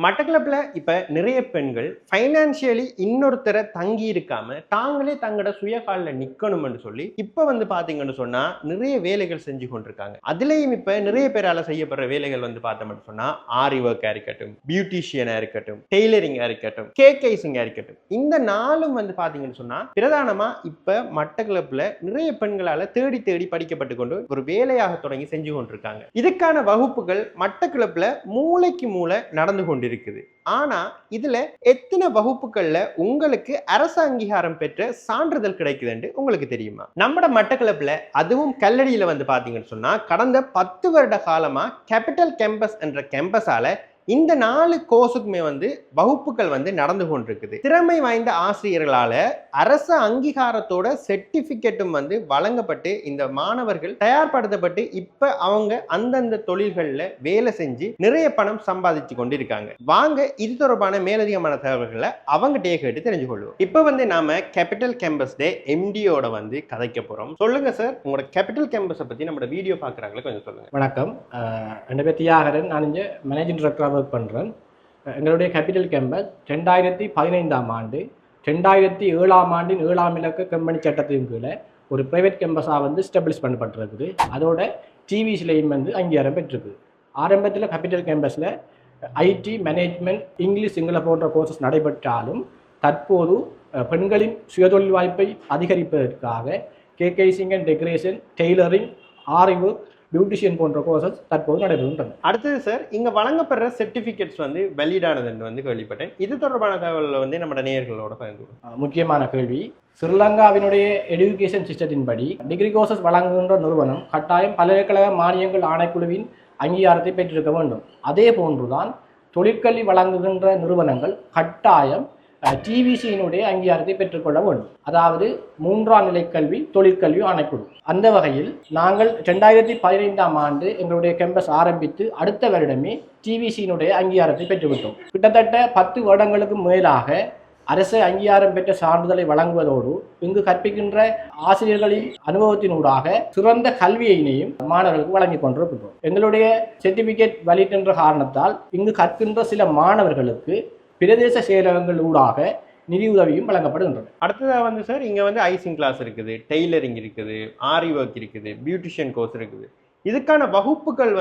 மட்டக்களப்பில் இப்போ நிறைய பெண்கள் ஃபைனான்சியலி இன்னொருத்தரை தங்கி இருக்காம தாங்களே தங்களோட சுய காலில் நிற்கணும்னு சொல்லி இப்போ பார்த்தீங்கன்னு சொன்னால் நிறைய வேலைகள் செஞ்சு கொண்டிருக்காங்க. அதுலேயும் இப்போ நிறைய பேரால் செய்யப்படுற வேலைகள் பார்த்தோம்னு சொன்னால் ஆரி ஒர்க்காக இருக்கட்டும், பியூட்டிஷியனாக இருக்கட்டும், டெய்லரிங்காக இருக்கட்டும், கேக்கைசிங்காக இருக்கட்டும், இந்த நாளும் பார்த்தீங்கன்னு சொன்னால் பிரதானமாக இப்போ மட்டக்களப்பில் நிறைய பெண்களால் தேடி தேடி படிக்கப்பட்டு கொண்டு ஒரு வேலையாக தொடங்கி செஞ்சு கொண்டிருக்காங்க. இதுக்கான வகுப்புகள் மட்டக்களப்பில் மூளைக்கு மூளை நடந்து கொண்டு இருக்குது. ஆனா இதுல எத்தனை வகுப்புகள்ல உங்களுக்கு அரசு அங்கீகாரம் பெற்ற சான்றிதழ் கிடைக்குதுன்னு உங்களுக்கு தெரியுமா? நம்ம மட்டக்களப்பில் அதுவும் கல்லடியில பாத்தீங்கன்னு சொன்னா கடந்த 10 வருட காலமா கேபிட்டல் கேம்பஸ் என்ற கேம்பஸால இந்த 4 கோர்ஸுக்குமே வகுப்புகள் நடந்து கொண்டிருக்குது. திறமை வாய்ந்த ஆசிரியர்களால அரசு அங்கீகாரத்தோட சர்டிபிகேட்டும் வழங்கப்பட்டு இந்த மாணவர்கள் தயார்படுத்தப்பட்டு இப்ப அவங்க அந்தந்த தொழில்கள்ல வேலை செஞ்சு நிறைய பணம் சம்பாதிச்சு கொண்டிருக்காங்க. வாங்க இது தொடர்பான மேலதிகமான தகவல்களை அவங்ககிட்டயே கேட்டு தெரிஞ்சு கொள்வோம். இப்ப நாம கேபிட்டல் கேம்பஸ் டே எம்டியோட கதைக்க போறோம். சொல்லுங்க சார், உங்களோட கேபிட்டல் கேம்பஸை பத்தி நம்ம வீடியோ பாக்குறாங்களே கொஞ்சம் சொல்லுங்க. வணக்கம், என்னோட பேர் தியாகரன். நான் இங்கே மேனேஜிங் டைரக்டராக ஒர்க் பண்ணுறேன். எங்களுடைய கேபிட்டல் கேம்பஸ் 2015ஆம் ஆண்டு 2007ஆம் ஆண்டின் 7ஆம் இலக்க கம்பெனி சட்டத்தின் கீழே ஒரு ப்ரைவேட் கேம்பஸாக ஸ்டெபிளிஷ் பண்ணப்பட்டிருக்குது. அதோட டிவிஸ்லையும் அங்கீகாரம் பெற்றிருக்குது. ஆரம்பத்தில் கேபிட்டல் கேம்பஸில் ஐடி, மேனேஜ்மெண்ட், இங்கிலீஷ், சிங்கள போன்ற கோர்சஸ் நடைபெற்றாலும் தற்போது பெண்களின் சுயதொழில் வாய்ப்பை அதிகரிப்பதற்காக cake icing and decoration, tailoring, aari work, beautician போன்ற கோர்சஸ் தற்போது நடைபெறுகின்றன. அடுத்தது சார், இங்க வழங்கப்படுற சர்டிபிகேட்ஸ் வெளியிடானதுன்னு கேள்விப்பட்டேன். இது தொடர்பான தகவல்கள் நம்ம நேயர்களோட பகிர்ந்து. முக்கியமான கேள்வி. ஸ்ரீலங்காவினுடைய எடுகேஷன் சிஸ்டத்தின்படி டிகிரி கோர்சஸ் வழங்குகின்ற நிறுவனம் கட்டாயம் பல்கலைக்கழக மானியங்கள் ஆணைக்குழுவின் அங்கீகாரத்தை பெற்றிருக்க வேண்டும். அதே போன்றுதான் தொழிற்கல்வி வழங்குகின்ற நிறுவனங்கள் கட்டாயம் டிவிசியினுடைய அங்கீகாரத்தை பெற்றுக்கொள்ள வேண்டும். அதாவது 3ஆம் நிலை கல்வி தொழிற்கல்வி ஆணைக்குழு. அந்த வகையில் நாங்கள் 2015ஆம் ஆண்டு எங்களுடைய கேம்பஸ் ஆரம்பித்து அடுத்த வருடமே டிவிசியினுடைய அங்கீகாரத்தை பெற்றுவிட்டோம். கிட்டத்தட்ட 10 வருடங்களுக்கு மேலாக அரசு அங்கீகாரம் பெற்ற சான்றிதழை வழங்குவதோடு இங்கு கற்பிக்கின்ற ஆசிரியர்களின் அனுபவத்தினூடாக சிறந்த கல்வியினையும் மாணவர்களுக்கு வழங்கி கொண்டிருக்கின்றோம். எங்களுடைய சர்டிபிகேட் வெளியிட்ட காரணத்தால் இங்கு கற்கின்ற சில மாணவர்களுக்கு பிரதேச செயலகங்கள் ஊடாக நிதி உதவியும் வழங்கப்படுகின்றன. அடுத்ததாக சார், இங்கே ஐசிங் கிளாஸ் இருக்குது, டெய்லரிங் இருக்குது, ஆரி ஒர்க் இருக்குது, பியூட்டிஷியன் கோர்ஸ் இருக்குது. இதுக்கான வகுப்புகள்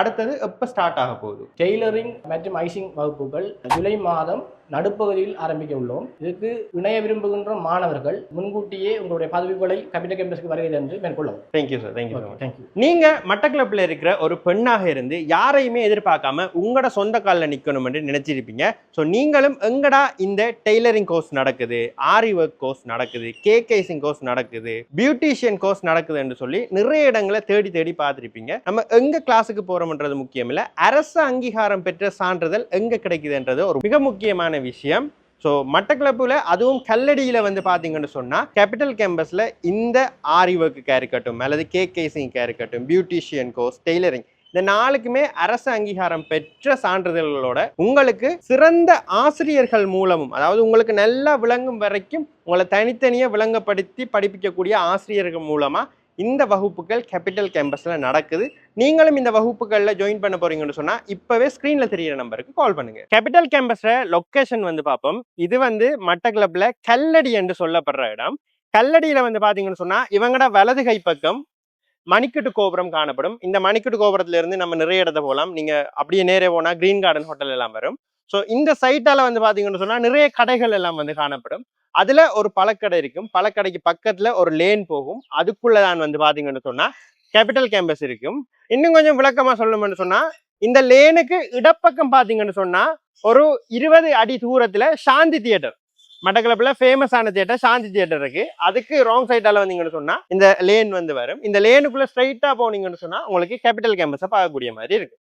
அடுத்தது எப்போ ஸ்டார்ட் ஆக போகுது? டெய்லரிங் மற்றும் ஐசிங் வகுப்புகள் ஜூலை மாதம் நடுப்பகுதியில் ஆரம்பிக்க உள்ளோம். இதுக்கு இணைய விரும்புகின்ற மாணவர்கள் முன்கூட்டியே உங்களுடைய பதவிகளை கேபிட்டல் கேம்பஸ்க்கு வருகிறது என்று மேற்கொள்ளவும். Thank you sir. தேங்க்யூ. நீங்க மட்டக்களப்பில் இருக்கிற ஒரு பெண்ணாக இருந்து யாரையுமே எதிர்பார்க்காம உங்களோட சொந்த காலில் நிற்கணும் என்று நினைச்சிருப்பீங்க. ஸோ நீங்களும் எங்கடா இந்த டெய்லரிங் கோர்ஸ் நடக்குது, ஆரி ஒர்க் கோர்ஸ் நடக்குது, கேக்கைசிங் கோர்ஸ் நடக்குது, பியூட்டிஷியன் கோர்ஸ் நடக்குது என்று சொல்லி நிறைய இடங்களை தேடி தேடி பார்த்துருப்பீங்க. நம்ம எங்க கிளாஸுக்கு போறோம்ன்றது முக்கியம் இல்லை, அரசு அங்கீகாரம் பெற்ற சான்றிதழ் எங்க கிடைக்குதுன்றது ஒரு மிக முக்கியமான விஷயம். ஸோ மட்டக்களப்பில் அதுவும் கல்லடியில் பார்த்தீங்கன்னு சொன்னால் கேபிட்டல் கேம்பஸில் இந்த ஆரி ஒர்க்குக்காக இருக்கட்டும் அல்லது கேக்கைசிங்காக இருக்கட்டும், பியூட்டிஷியன் கோர்ஸ், டெய்லரிங், இந்த 4க்குமே அரசு அங்கீகாரம் பெற்ற சான்றிதழ்களோட உங்களுக்கு சிறந்த ஆசிரியர்கள் மூலமும், அதாவது உங்களுக்கு நல்லா விளங்கும் வரைக்கும் உங்களை தனித்தனியாக விளங்கப்படுத்தி படிப்பிக்கக்கூடிய ஆசிரியர்கள் மூலமாக இந்த வகுப்புகள் கேபிட்டல் கேம்பஸில் நடக்குது. நீங்களும் இந்த வகுப்புகளில் ஜாயின் பண்ண போறீங்கன்னு சொன்னால் இப்போவே ஸ்க்ரீனில் தெரியிற நம்பருக்கு கால் பண்ணுங்க. கேபிட்டல் கேம்பஸில் லொக்கேஷன் பார்ப்போம். இது மட்டக்களப்பில் கல்லடி என்று சொல்லப்படுற இடம். கல்லடியில் பார்த்தீங்கன்னு சொன்னால் இவங்கட வலது கை பக்கம் மணிக்கட்டு கோபுரம் காணப்படும். இந்த மணிக்கட்டு கோபுரத்துல இருந்து நம்ம நிறைய இடத்த போகலாம். நீங்கள் அப்படியே நேரே போனால் கிரீன் கார்டன் ஹோட்டல் எல்லாம் வரும். ஸோ இந்த சைட்டால பார்த்தீங்கன்னு சொன்னால் நிறைய கடைகள் எல்லாம் காணப்படும். அதுல ஒரு பழக்கடை இருக்கும். பழக்கடைக்கு பக்கத்துல ஒரு லேன் போகும். அதுக்குள்ளதான் பாத்தீங்கன்னு சொன்னா கேபிட்டல் கேம்பஸ் இருக்கும். இன்னும் கொஞ்சம் விளக்கமா சொல்லணும்னு சொன்னா இந்த லேனுக்கு இடப்பக்கம் பாத்தீங்கன்னு சொன்னா ஒரு 20 அடி தூரத்துல சாந்தி தியேட்டர், மட்டக்களப்பில் ஃபேமஸான தியேட்டர் சாந்தி தியேட்டர் இருக்கு. அதுக்கு ராங் சைடால வந்தீங்கன்னு சொன்னா இந்த லேன் வரும். இந்த லேனுக்குள்ள ஸ்ட்ரைட்டா போனீங்கன்னு சொன்னா உங்களுக்கு கேபிட்டல் கேம்பஸை பார்க்கக்கூடிய மாதிரி இருக்கு.